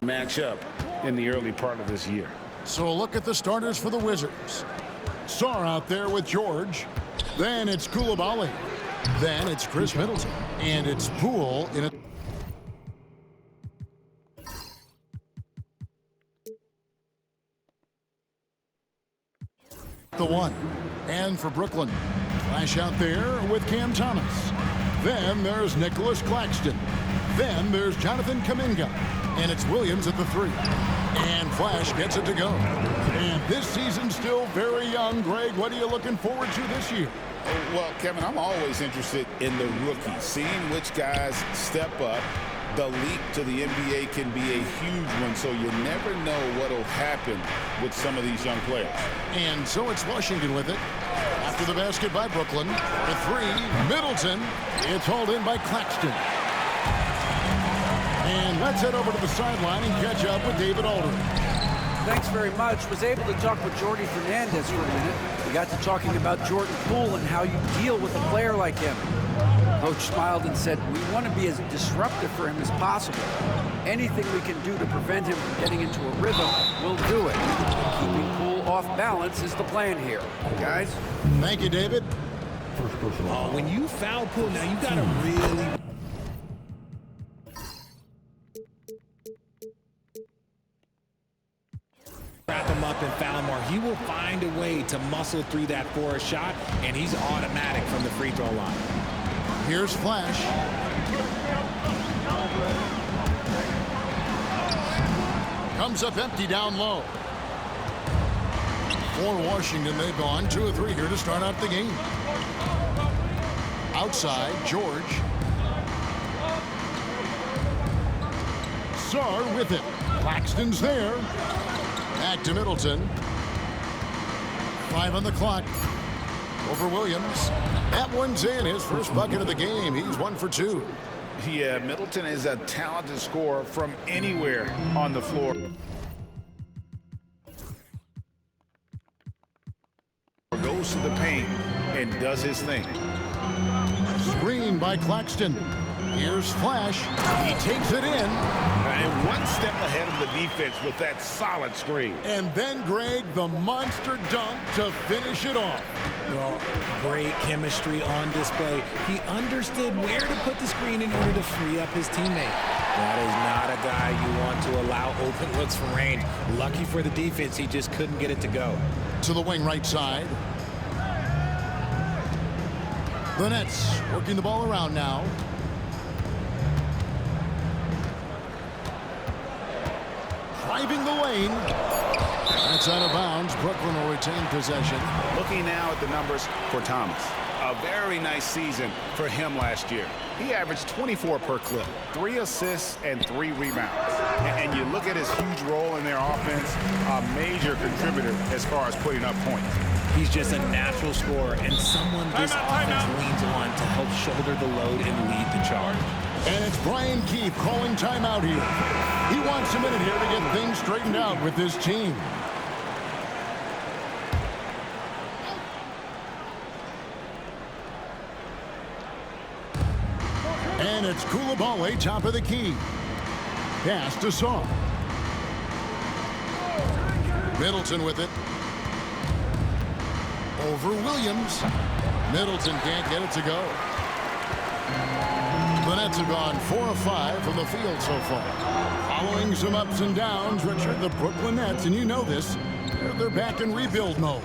match up in the early part of this year. So a look at the starters for the Wizards. Sarr out there with George. Then it's Koulibaly. Then it's Chris Middleton. And it's Poole in a... the one. And for Brooklyn, Flash out there with Cam Thomas. Then there's Nicholas Claxton. Then there's Jonathan Kuminga. And it's Williams at the 3. And Flash gets it to go. And this season's still very young. Greg, what are you looking forward to this year? Well, Kevin, I'm always interested in the rookies, seeing which guys step up. The leap to the NBA can be a huge one, so you never know what will happen with some of these young players. And so it's Washington with it. After the basket by Brooklyn, the 3, Middleton. It's hauled in by Claxton. And let's head over to the sideline and catch up with David Aldridge. Thanks very much. Was able to talk with Jordy Fernandez for a minute. We got to talking about Jordan Poole and how you deal with a player like him. Coach smiled and said, we want to be as disruptive for him as possible. Anything we can do to prevent him from getting into a rhythm, we'll do it. Keeping Poole off balance is the plan here. Guys? Thank you, David. When you foul Poole, now you got to really... wrap him up and foul him, or he will find a way to muscle through that for a shot, and he's automatic from the free throw line. Here's Flash. Comes up empty down low. For Washington, they've gone 2 of 3 here to start out the game. Outside, George. Sarr with it. Claxton's there. Back to Middleton. 5 on the clock. Over Williams. That one's in. His first bucket of the game. He's 1 for 2. Yeah, Middleton is a talented scorer from anywhere on the floor. Goes to the paint and does his thing. Screen by Claxton. Here's Flash. He takes it in. And one step ahead of the defense with that solid screen. And then, Greg, the monster dunk to finish it off. Well, great chemistry on display. He understood where to put the screen in order to free up his teammate. That is not a guy you want to allow open looks from range. Lucky for the defense, he just couldn't get it to go. To the wing right side. The Nets working the ball around now. Driving the lane. That's out of bounds. Brooklyn will retain possession. Looking now at the numbers for Thomas. A very nice season for him last year. He averaged 24 per clip, 3 assists and 3 rebounds. And you look at his huge role in their offense, a major contributor as far as putting up points. He's just a natural scorer and someone this offense leans on to help shoulder the load and lead the charge. And it's Brian Keefe calling timeout here. He wants a minute here to get things straightened out with this team. And it's Koulibaly, top of the key. Pass to Sarr. Middleton with it. Over Williams. Middleton can't get it to go. The Nets have gone 4 of 5 from the field so far. Following some ups and downs, Richard, the Brooklyn Nets, and you know this, they're back in rebuild mode.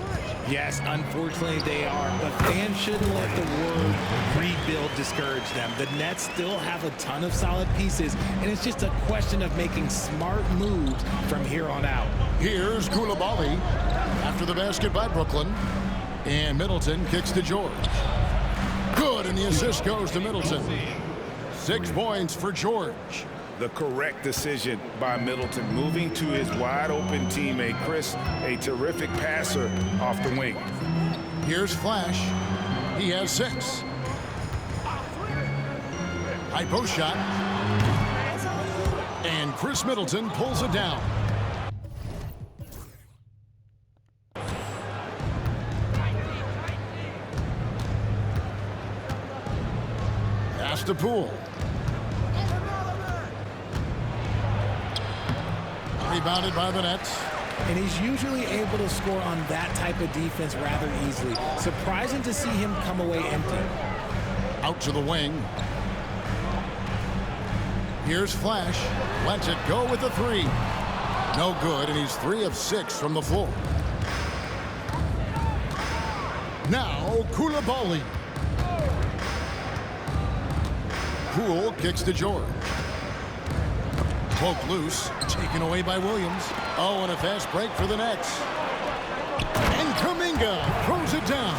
Yes, unfortunately they are, but fans shouldn't let the word rebuild discourage them. The Nets still have a ton of solid pieces, and it's just a question of making smart moves from here on out. Here's Koulibaly after the basket by Brooklyn, and Middleton kicks to George. Good, and the assist goes to Middleton. 6 points for George. The correct decision by Middleton, moving to his wide-open teammate, Chris, a terrific passer off the wing. Here's Flash. He has 6. High post shot. And Chris Middleton pulls it down. Pass to Poole. Rebounded by the Nets. And he's usually able to score on that type of defense rather easily. Surprising to see him come away empty. Out to the wing. Here's Flash. Lets it go with the three. No good, and he's 3 of 6 from the floor. Now, Koulibaly. Poole kicks to George. Poke loose, taken away by Williams. Oh, and a fast break for the Nets. And Kuminga throws it down.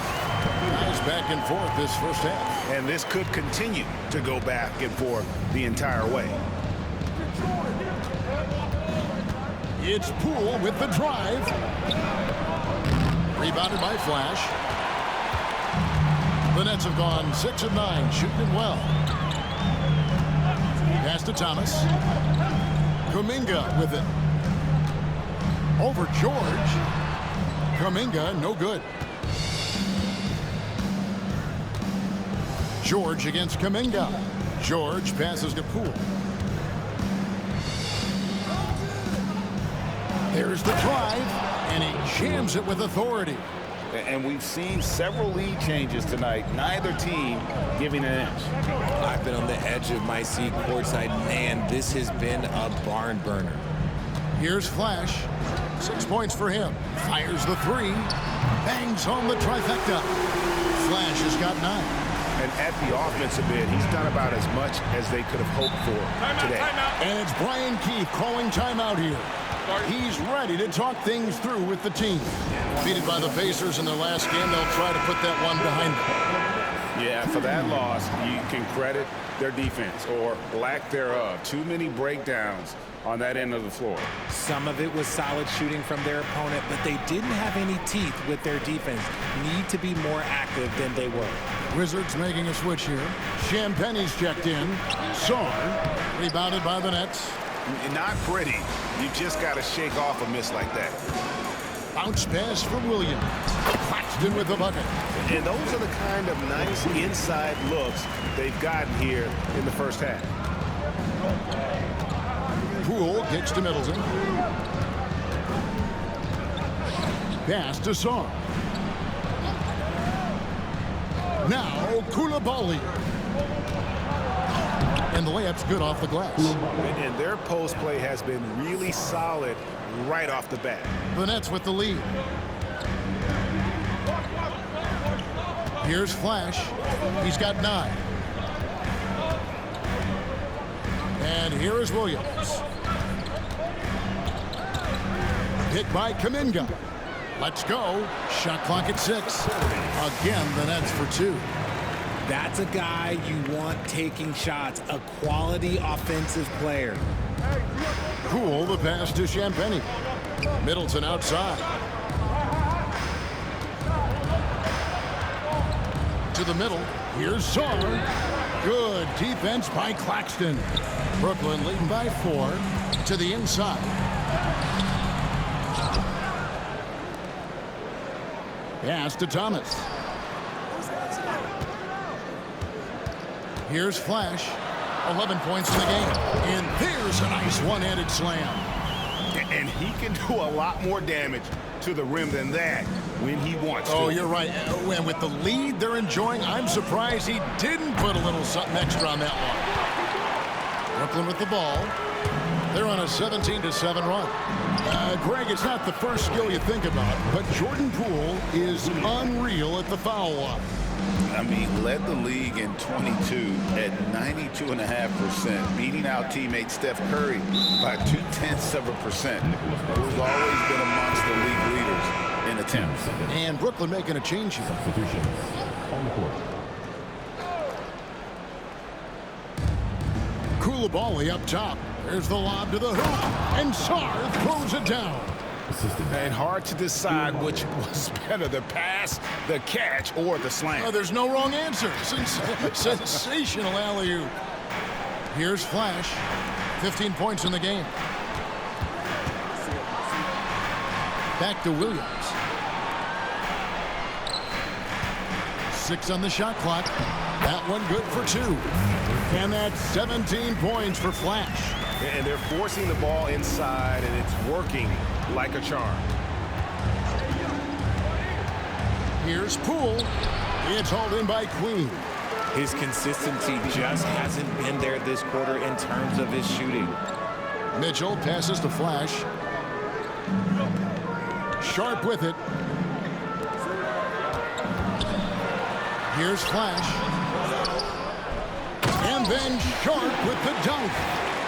Guys back and forth this first half. And this could continue to go back and forth the entire way. It's Poole with the drive. Rebounded by Flash. The Nets have gone 6 of 9, shooting it well. Pass to Thomas. Kuminga with it. Over George. Kuminga, no good. George against Kuminga. George passes to Poole. There's the drive, and he jams it with authority. And we've seen several lead changes tonight. Neither team giving an inch. I've been on the edge of my seat courtside. Man, this has been a barn burner. Here's Flash. 6 points for him. Fires the three. Bangs home the trifecta. Flash has got 9. And at the offensive end, he's done about as much as they could have hoped for today. And it's Brian Keefe calling timeout here. He's ready to talk things through with the team. Defeated by the Pacers in their last game, they'll try to put that one behind them. Yeah, for that loss, you can credit their defense or lack thereof. Too many breakdowns on that end of the floor. Some of it was solid shooting from their opponent, but they didn't have any teeth with their defense. Need to be more active than they were. Wizards making a switch here. Champagne's checked in. Sarr, rebounded by the Nets. Not pretty. You just got to shake off a miss like that. Bounce pass for Williams. Claxton with the bucket. And those are the kind of nice inside looks they've gotten here in the first half. Poole kicks to Middleton. Pass to Sarr. Now Koulibaly. And the layup's good off the glass. And their post play has been really solid right off the bat. The Nets with the lead. Here's Flash. He's got 9. And here is Williams. Hit by Kuminga. Let's go. Shot clock at 6. Again, the Nets for 2. That's a guy you want taking shots, a quality offensive player. Poole the pass to Champagnie. Middleton outside. To the middle. Here's Sarr. Good defense by Claxton. Brooklyn leading by 4 to the inside. Pass to Thomas. Here's Flash. 11 points in the game. And there's a nice one-handed slam. And he can do a lot more damage to the rim than that when he wants to. Oh, you're right. And with the lead they're enjoying, I'm surprised he didn't put a little something extra on that one. Brooklyn with the ball. They're on a 17-7 run. Greg, it's not the first skill you think about, but Jordan Poole is unreal at the foul line. I mean, led the league in 22 at 92.5%, beating out teammate Steph Curry by 0.2%. Who's always been amongst the league leaders in attempts. And Brooklyn making a change here. Koulibaly up top. There's the lob to the hoop, and Sarr throws it down. And hard to decide which was better, the pass, the catch, or the slam. Oh, there's no wrong answer. Sensational alley-oop. Here's Flash. 15 points in the game. Back to Williams. 6 on the shot clock. That one good for 2. And that's 17 points for Flash. And they're forcing the ball inside, and it's working like a charm. Here's Poole. It's hauled in by Queen. His consistency just hasn't been there this quarter in terms of his shooting. Mitchell passes to Flash. Sharp with it. Here's Flash. And then Sharp with the dunk.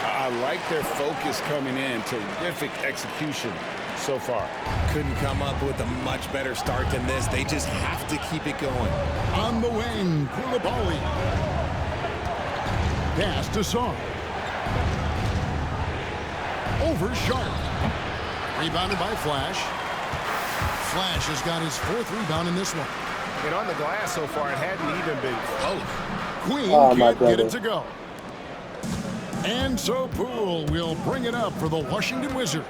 I like their focus coming in. Terrific execution so far. Couldn't come up with a much better start than this. They just have to keep it going. On the wing, Koulibaly. Pass to Song. Over Sharp. Rebounded by Flash. Flash has got his 4th rebound in this one. And on the glass so far, it hadn't even been close. Queen can't get it to go. And so Poole will bring it up for the Washington Wizards.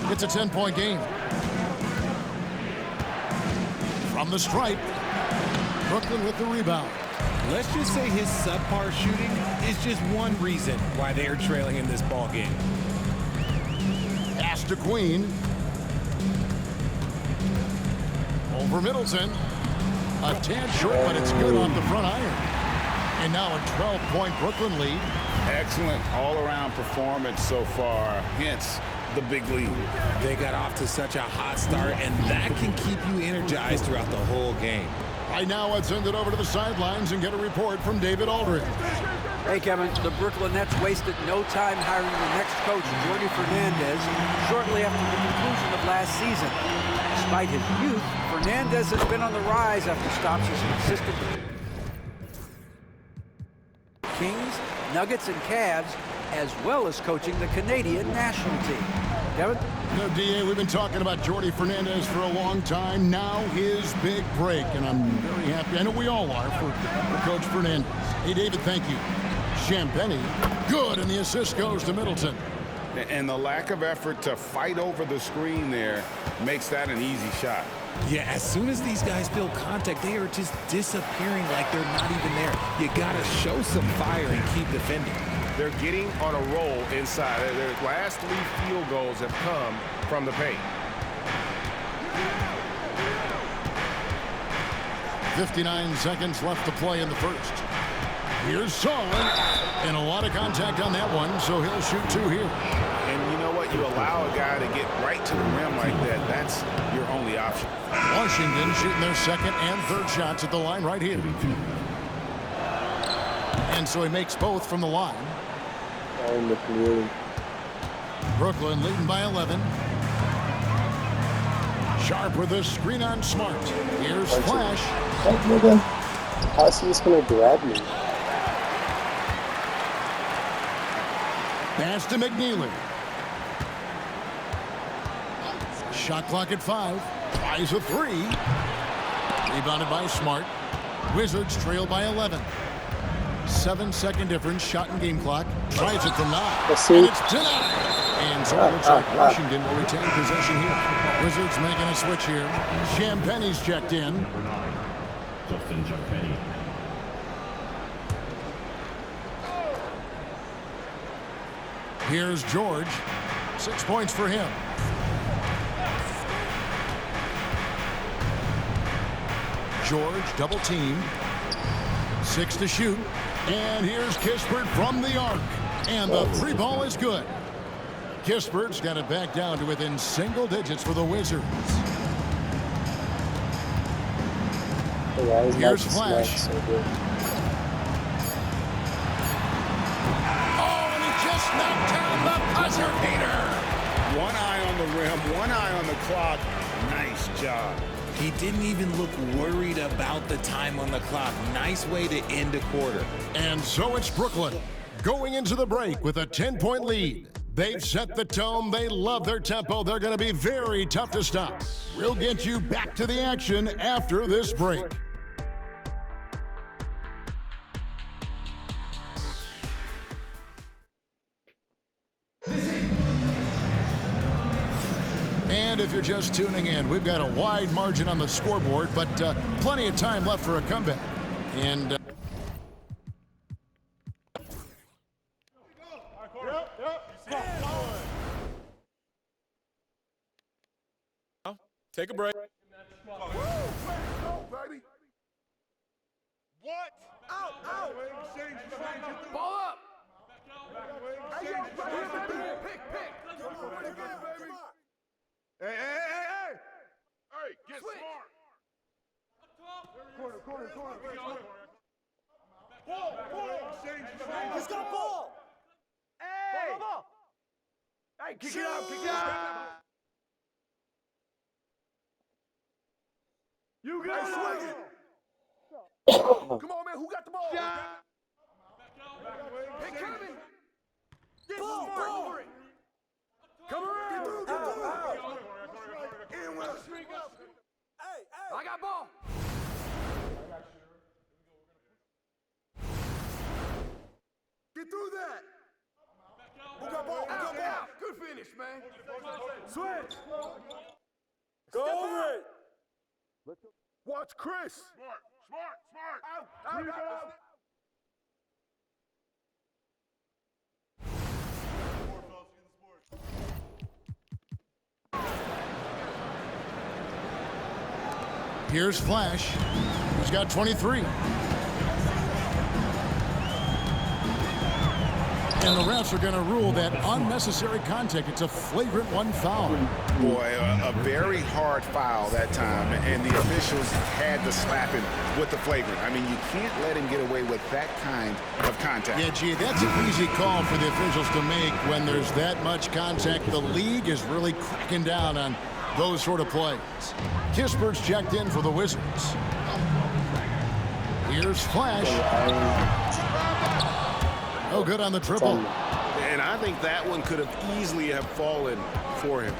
It's a 10-point game. From the stripe, Brooklyn with the rebound. Let's just say his subpar shooting is just one reason why they are trailing in this ball game. Pass to Queen. Over Middleton. A tad short, but it's good off the front iron. And now a 12-point Brooklyn lead. Excellent all-around performance so far, hence the big lead. They got off to such a hot start, and that can keep you energized throughout the whole game. Right now, I'd send it over to the sidelines and get a report from David Aldridge. Hey, Kevin, the Brooklyn Nets wasted no time hiring the next coach, Jordi Fernandez, shortly after the conclusion of last season. Despite his youth, Fernandez has been on the rise after stops as consistent Kings, Nuggets, and Cavs, as well as coaching the Canadian national team. Kevin? You know, D.A., we've been talking about Jordi Fernandez for a long time. Now his big break, and I'm very happy. I know we all are for Coach Fernandez. Hey, David, thank you. Champagny, good, and the assist goes to Middleton. And the lack of effort to fight over the screen there makes that an easy shot. Yeah, as soon as these guys feel contact, they are just disappearing like they're not even there. You got to show some fire and keep defending. They're getting on a roll inside. Their last 3 field goals have come from the paint. 59 seconds left to play in the first. Here's Song, and a lot of contact on that one, so he'll shoot 2 here. And you know what? You allow a guy to get right to the rim like that. That's your only option. Washington shooting their 2nd and 3rd shots at the line right here. And so he makes both from the line. Brooklyn leading by 11. Sharp with a screen on Smart. Here's Flash. How's he just gonna grab me? Pass to McNeely. Shot clock at 5. Tries a 3. Rebounded by Smart. Wizards trail by 11. 7-second difference. Shot in game clock. Tries it from 9. And it's denied. And so it looks like Washington will retain possession here. Wizards making a switch here. Champagny's checked in. Here's George. 6 points for him. George double teamed. 6 to shoot. And here's Kispert from the arc. And the 3 ball is good. Kispert's got it back down to within single digits for the Wizards. Here's Flash. Oh, and he just knocked down the buzzer beater. One eye on the rim, one eye on the clock. Nice job. He didn't even look worried about the time on the clock. Nice way to end a quarter. And so it's Brooklyn going into the break with a 10-point lead. They've set the tone. They love their tempo. They're going to be very tough to stop. We'll get you back to the action after this break. And if you're just tuning in, we've got a wide margin on the scoreboard, but plenty of time left for a comeback. And Take a break. What? Out! Ball up! Pick! Come on! Hey! Hey, get smart! Corner! Ball! He's got ball! Hey! Ball! Hey, kick it out! You got it! Come on, man, who got the ball? Hey, Kevin! Get smart over it! Come around! Out! In with us! I got ball! Get through that! Who got ball? Out! Good finish, man! Switch! Go over it! Watch Chris! Smart! Out! Here's Flash. He's got 23. And the refs are going to rule that unnecessary contact. It's a flagrant one foul. Boy, a very hard foul that time, and the officials had to slap him with the flagrant. I mean, you can't let him get away with that kind of contact. Yeah, gee, that's an easy call for the officials to make when there's that much contact. The league is really cracking down on those sort of plays. Kispert's checked in for the Wizards. Here's Flash. Oh, good on the triple. And I think that one could have easily have fallen for him.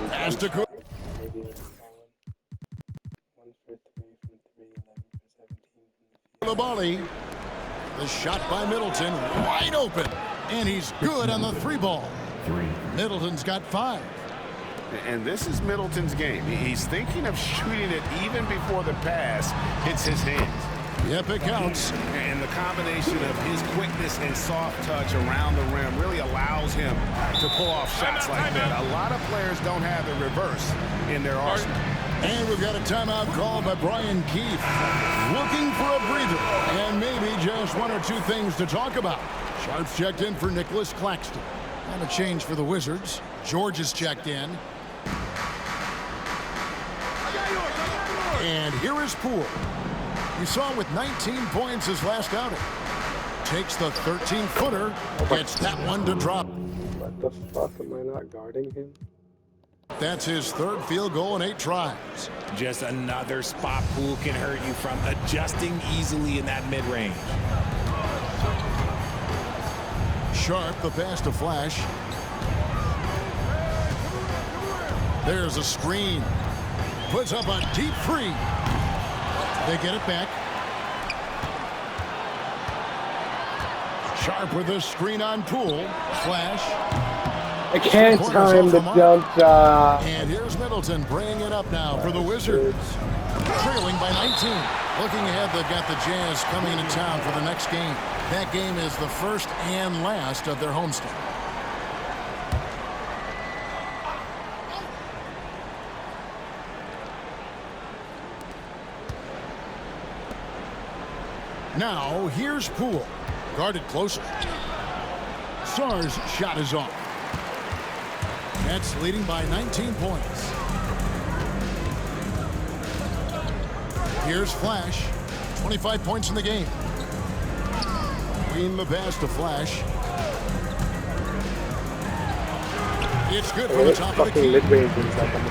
Pass to Cook. The volley. The shot by Middleton, wide open. And he's good on the three ball. Middleton's got 5. And this is Middleton's game. He's thinking of shooting it even before the pass hits his hands. Yep, it counts. And the combination of his quickness and soft touch around the rim really allows him to pull off shots like that. A lot of players don't have the reverse in their arsenal. And we've got a timeout called by Brian Keefe. Looking for a breather and maybe just 1 or 2 things to talk about. Sharp's checked in for Nicholas Claxton. And a change for the Wizards. George is checked in. And here is Poole. You saw him with 19 points his last outing. Takes the 13-footer, gets that one to drop. What the fuck? Am I not guarding him? That's his 3rd field goal in 8 tries. Just another spot Poole can hurt you from adjusting easily in that mid-range. Sharp, the pass to Flash. There's a screen. Puts up a deep 3. They get it back. Sharp with a screen on Poole. Flash. I can't time the jump shot. And here's Middleton bringing it up now for the Wizards. Trailing by 19. Looking ahead, they've got the Jazz coming into town for the next game. That game is the first and last of their homestand. Now, here's Poole. Guarded closer. Sarr's shot is off. Nets leading by 19 points. Here's Flash. 25 points in the game. Queen the pass to Flash. It's good for the top of the key.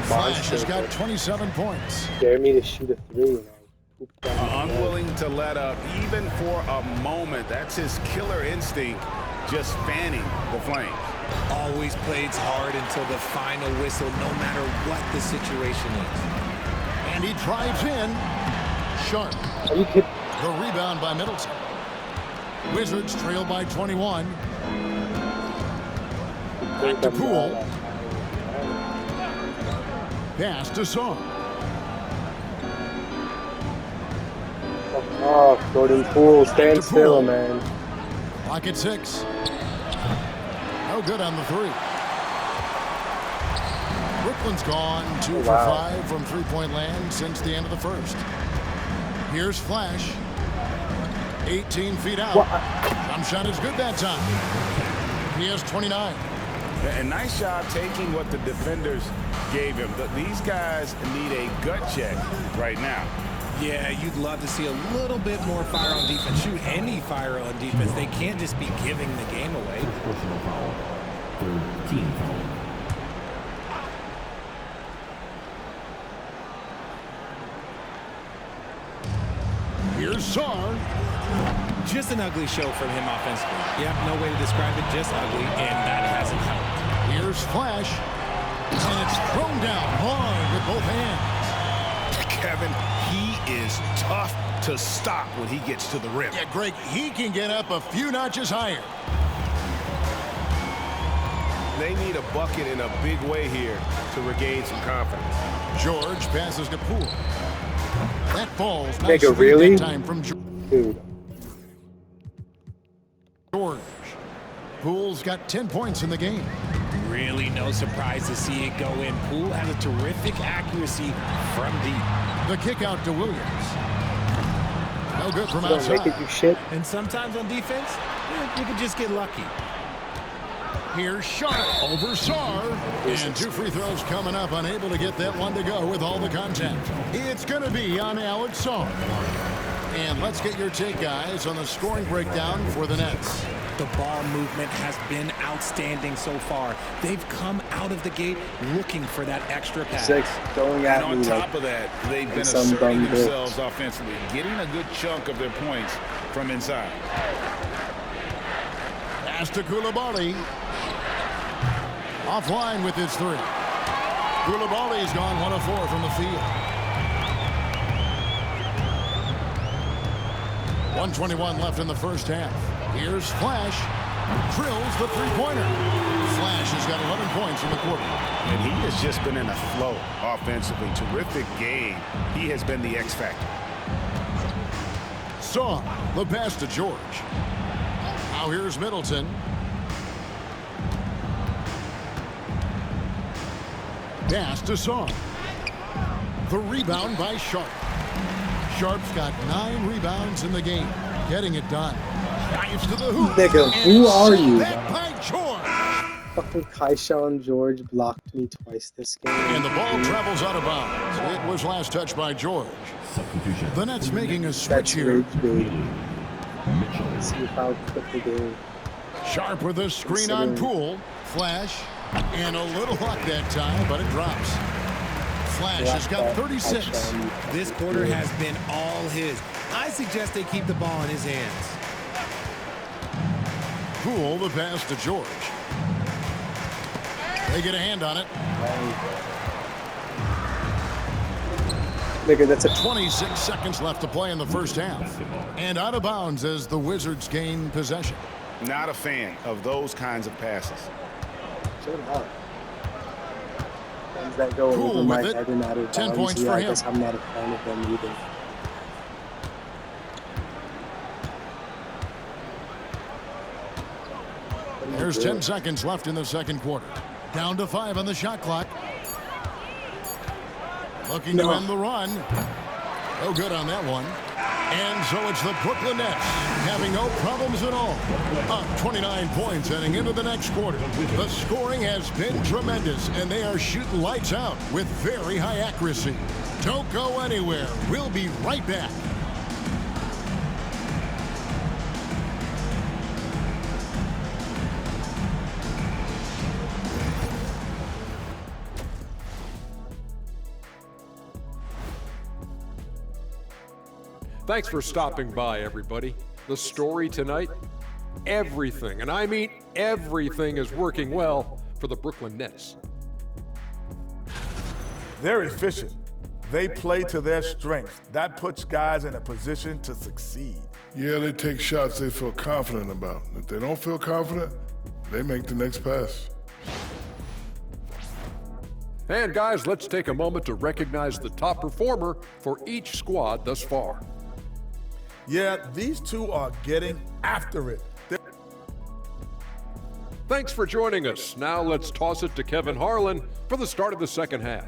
Flash has got 27 points. Dare me to shoot a 3. Unwilling to let up even for a moment. That's his killer instinct, just fanning the flames. Always plays hard until the final whistle, no matter what the situation is. And he drives in. Sharp. Are you kidding? The rebound by Middleton. Wizards trail by 21. Back to Poole. Pass to Sarr. Oh, Jordan Poole, stand still, man. Clock at 6. No good on the 3. Brooklyn's gone 2 for 5 from three-point land since the end of the first. Here's Flash. 18 feet out. Jump shot is good that time. He has 29. A nice job taking what the defenders gave him. These guys need a gut check right now. Yeah, you'd love to see a little bit more fire on defense. Shoot any fire on defense. They can't just be giving the game away. Personal foul. Third team foul. Here's Sarr. Just an ugly show from him offensively. Yep, no way to describe it, just ugly, and that hasn't helped. Here's Flash. And it's thrown down hard with both hands. Kevin, he is tough to stop when he gets to the rim. Yeah, Greg, he can get up a few notches higher. They need a bucket in a big way here to regain some confidence. George passes to Poole. That falls. Nigga, Nice really? time from Dude. George. Poole's got 10 points in the game. Really no surprise to see it go in. Poole has a terrific accuracy from deep. The kick out to Williams. No good from Don't make outside. it do shit. And sometimes on defense, you can just get lucky. Here's Sharp over Sarr. And 2 free throws coming up, unable to get that one to go with all the contact. It's going to be on Alex Sarr. And let's get your take, guys, on the scoring breakdown for the Nets. The ball movement has been outstanding so far. They've come out of the gate looking for that extra pass. 6 going at And on me top like of that, they've been some asserting dumb themselves offensively, getting a good chunk of their points from inside. Pass to Koulibaly. Offline with his 3. Koulibaly's gone 1 of 4 from the field. 1:21 left in the first half. Here's Flash. Drills the three-pointer. Flash has got 11 points in the quarter. And he has just been in a flow offensively. Terrific game. He has been the X factor. Saw the pass to George. Now here's Middleton. Pass to Saw. The rebound by Sharp. Sharp's got 9 rebounds in the game. Getting it done. Dives to the hoop. Nigga, who are you? Back by George. Fucking Kaishawn George blocked me twice this game. And the ball travels out of bounds. It was last touched by George. Substitution. The Nets making a switch That's here. rage bait. Mitchell. See how quick the game. Sharp with a screen on Poole. Flash. And a little luck that time, but it drops. Flash has got 36. This quarter has been all his. I suggest they keep the ball in his hands. Poole the pass to George. They get a hand on it. Nigga, that's a 26 seconds left to play in the first half. And out of bounds as the Wizards gain possession. Not a fan of those kinds of passes. shut up. Ones that go Poole over my with it. head and out of 10 bounds. points Yeah, for I him. guess I'm not a fan of them either. There's 10 seconds left in the second quarter. Down to 5 on the shot clock. Looking to end the run. No good on that one. And so it's the Brooklyn Nets having no problems at all. Up 29 points heading into the next quarter. The scoring has been tremendous, and they are shooting lights out with very high accuracy. Don't go anywhere. We'll be right back. Thanks for stopping by, everybody. The story tonight, everything, and I mean everything, is working well for the Brooklyn Nets. They're efficient. They play to their strengths. That puts guys in a position to succeed. Yeah, they take shots they feel confident about. If they don't feel confident, they make the next pass. And guys, let's take a moment to recognize the top performer for each squad thus far. Yeah, these two are getting after it. Thank Thanks for joining us. Now let's toss it to Kevin Harlan for the start of the second half.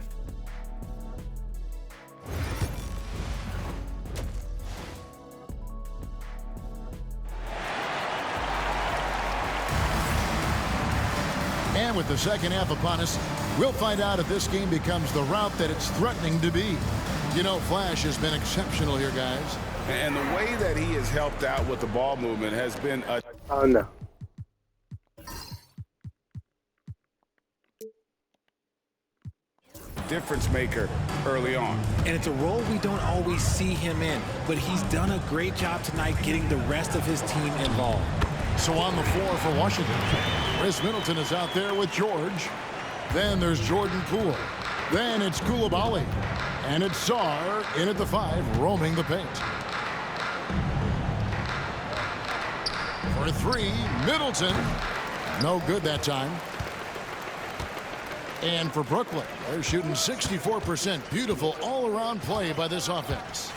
And with the second half upon us, we'll find out if this game becomes the route that it's threatening to be. You know, Flash has been exceptional here, guys. And the way that he has helped out with the ball movement has been a... Oh, no. difference maker early on. And it's a role we don't always see him in, but he's done a great job tonight getting the rest of his team involved. So on the floor for Washington, Chris Middleton is out there with George. Then there's Jordan Poole. Then it's Koulibaly. And it's Sarr in at the 5, roaming the paint. For 3, Middleton. No good that time. And for Brooklyn, they're shooting 64%. Beautiful all-around play by this offense.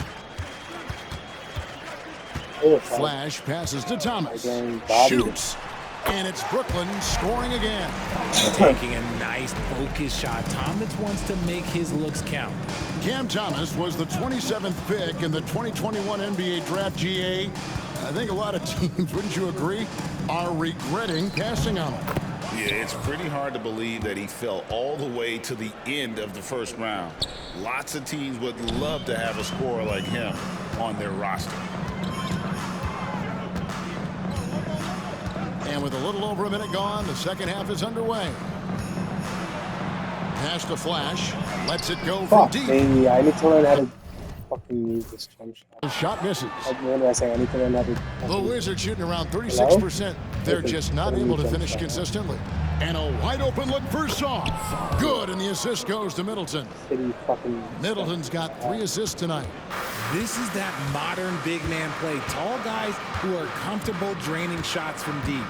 Flash passes to Thomas. Shoots. And it's Brooklyn scoring again. Taking a nice focus shot. Thomas wants to make his looks count. Cam Thomas was the 27th pick in the 2021 NBA Draft. GA. I think a lot of teams, wouldn't you agree, are regretting passing on him. Yeah, it's pretty hard to believe that he fell all the way to the end of the first round. Lots of teams would love to have a scorer like him on their roster. And with a little over a minute gone, the second half is underway. Pass to Flash. Lets it go from deep. Baby, I need to learn how to fucking use this jump shot. The shot misses. What do I say? I need to learn how to... The Wizards shooting around 36%. They're just not able to finish consistently. And a wide open look for Sarr. Good, and the assist goes to Middleton. Middleton's got 3 assists tonight. This is that modern big man play. Tall guys who are comfortable draining shots from deep.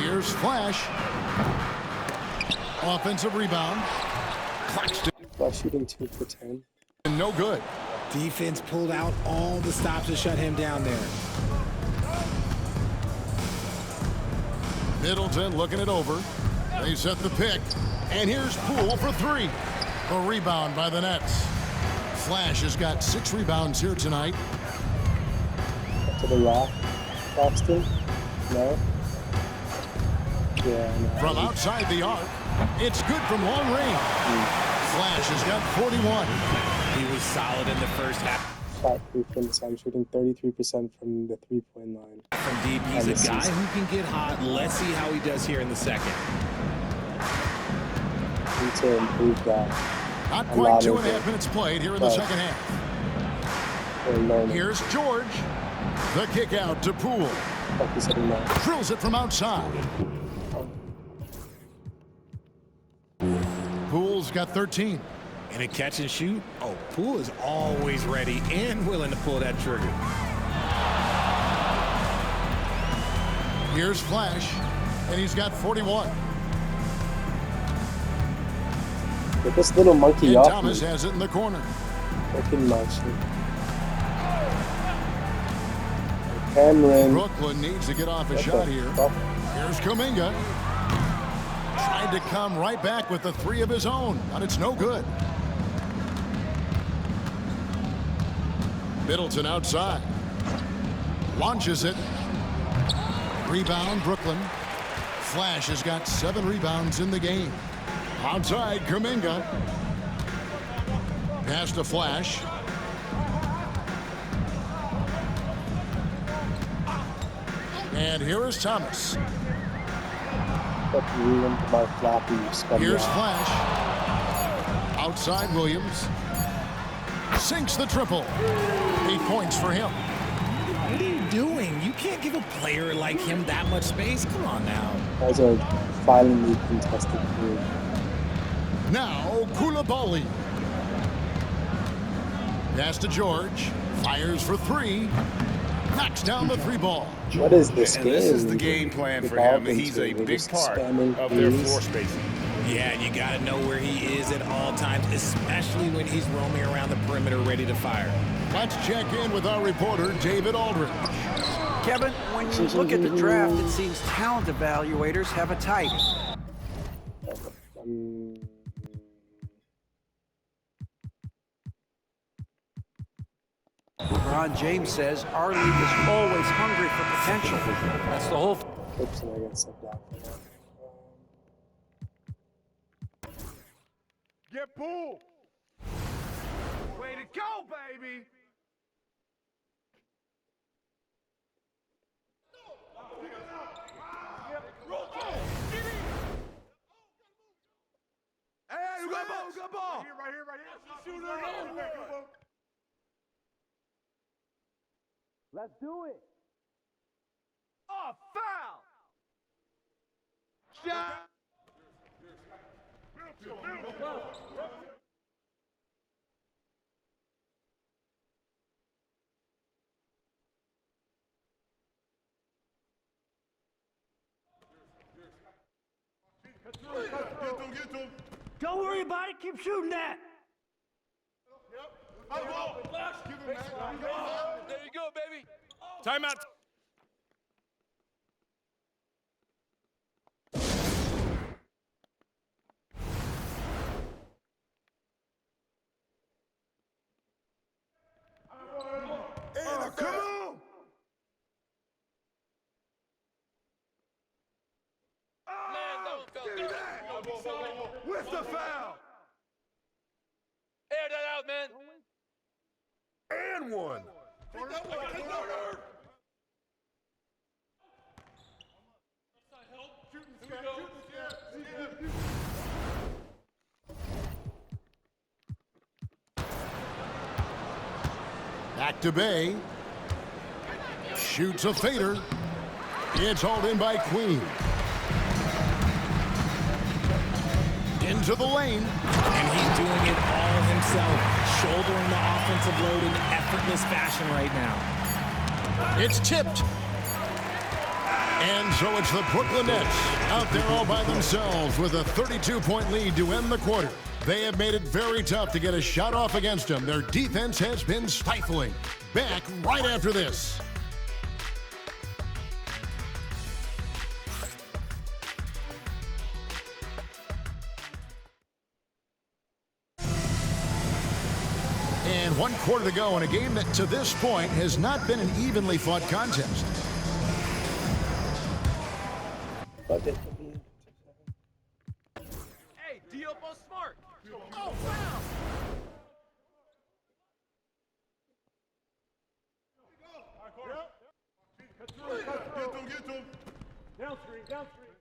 Here's Flash. Offensive rebound. Claxton. Flash shooting 2 for 10. No good. Defense pulled out all the stops to shut him down there. Middleton looking it over. They set the pick. And here's Poole for 3. The rebound by the Nets. Flash has got 6 rebounds here tonight. To the rock. Claxton? No? Yeah, no. From outside the arc, it's good from long range. Flash has got 41. He was solid in the first half. Shot proof so I'm shooting 33% from the 3-point line. From deep, he's a guy who can get hot. Let's see how he does here in the second. Need to improve that. Not quite 2.5 minutes played here in the second half. Here's George. The kick out to Poole. Drills it from outside. Poole's got 13. In a catch and shoot, oh, Poole is always ready and willing to pull that trigger. Here's Flash, and he's got 41. Get this little monkey and off Thomas me. has it in the corner. Fucking monkey. Cameron. Brooklyn needs to get off a shot here. Here's Kuminga. Tried to come right back with the 3 of his own, but it's no good. Middleton outside. Launches it. Rebound, Brooklyn. Flash has got 7 rebounds in the game. Outside, Kuminga. Pass to Flash. And here is Thomas. Here's Flash. Outside Williams. Sinks the triple. 8 points for him. What are you doing? You can't give a player like him that much space. Come on now. That's a violently contested move. Now Koulibaly. Pass to George. Fires for 3. Knocks down the 3 ball. What is this game? This is the game plan for him. He's a big part of their floor spacing. Yeah, you got to know where he is at all times, especially when he's roaming around the perimeter ready to fire. Let's check in with our reporter, David Aldridge. Kevin, when you look at the draft, it seems talent evaluators have a type. LeBron James says our league is always hungry for potential. That's the whole. Gibson, I got subbed out for that. Get pulled. Way to go, baby. Hey, good ball, good ball. Right here, right here. Shoot it. Let's do it. Oh, foul. Shot. Get to him. Don't worry about it. Keep shooting that. Yep. There you go, baby. Timeout. Oh, come on! Man, that one felt good. With the foul! Air that out, man! And one! Take that one! Take that one! Back to Bay. Shoots a fader. It's hauled in by Queen. Into the lane. And he's doing it all himself, shouldering the offensive load in effortless fashion right now. It's tipped. And so it's the Brooklyn Nets out there all by themselves with a 32-point lead to end the quarter. They have made it very tough to get a shot off against them. Their defense has been stifling. Back right after this. And 1 quarter to go in a game that to this point has not been an evenly fought contest. Hey, Diopo smart. Oh, foul! Get to him. Down screen, down screen.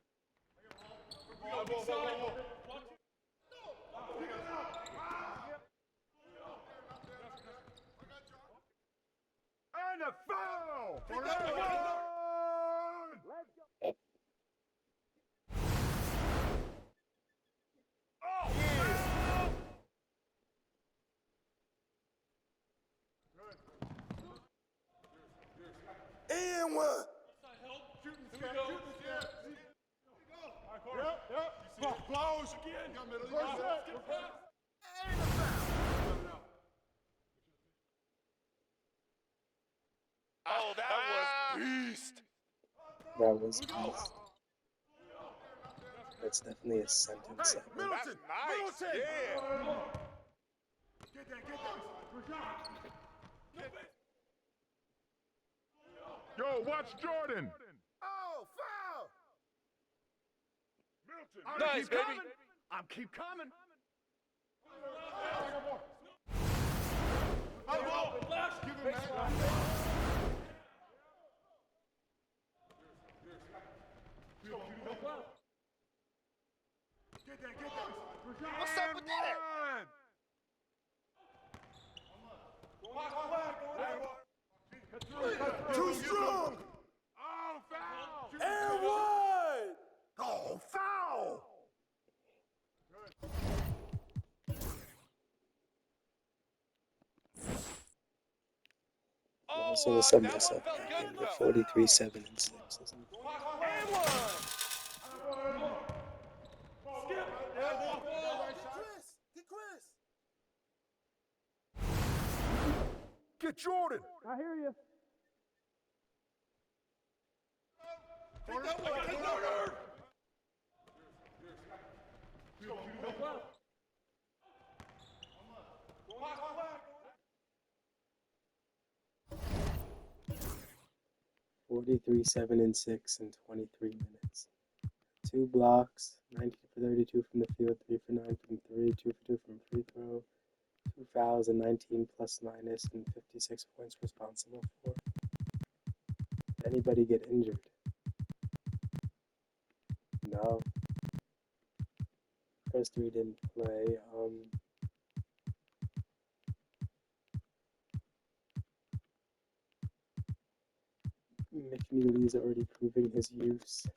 And a foul! For that one! Let's go. Oh, yeah. And one. Yep. Blows again. Oh, that was beast. That was beast. That's definitely a sentence. Hey, Middleton. That's nice. Yeah. Get that. Yo, watch Jordan. Oh, foul. Middleton. Nice, baby. I'm keep coming. Get that. What's up with that? Too strong. Oh, foul. And one. Oh, foul. I'm also gonna sub myself back in with 43, 7, and 6. Get Jordan. I hear you. Corner! 43, 7, and 6 in 23 minutes. 2 blocks, 19 for 32 from the field, 3 for 9 from 3, 2 for 2 from free throw, 2 fouls, and 19 plus minus, and 56 points responsible for. Did anybody get injured? No. First 3 didn't play. McNeely's already proving his use.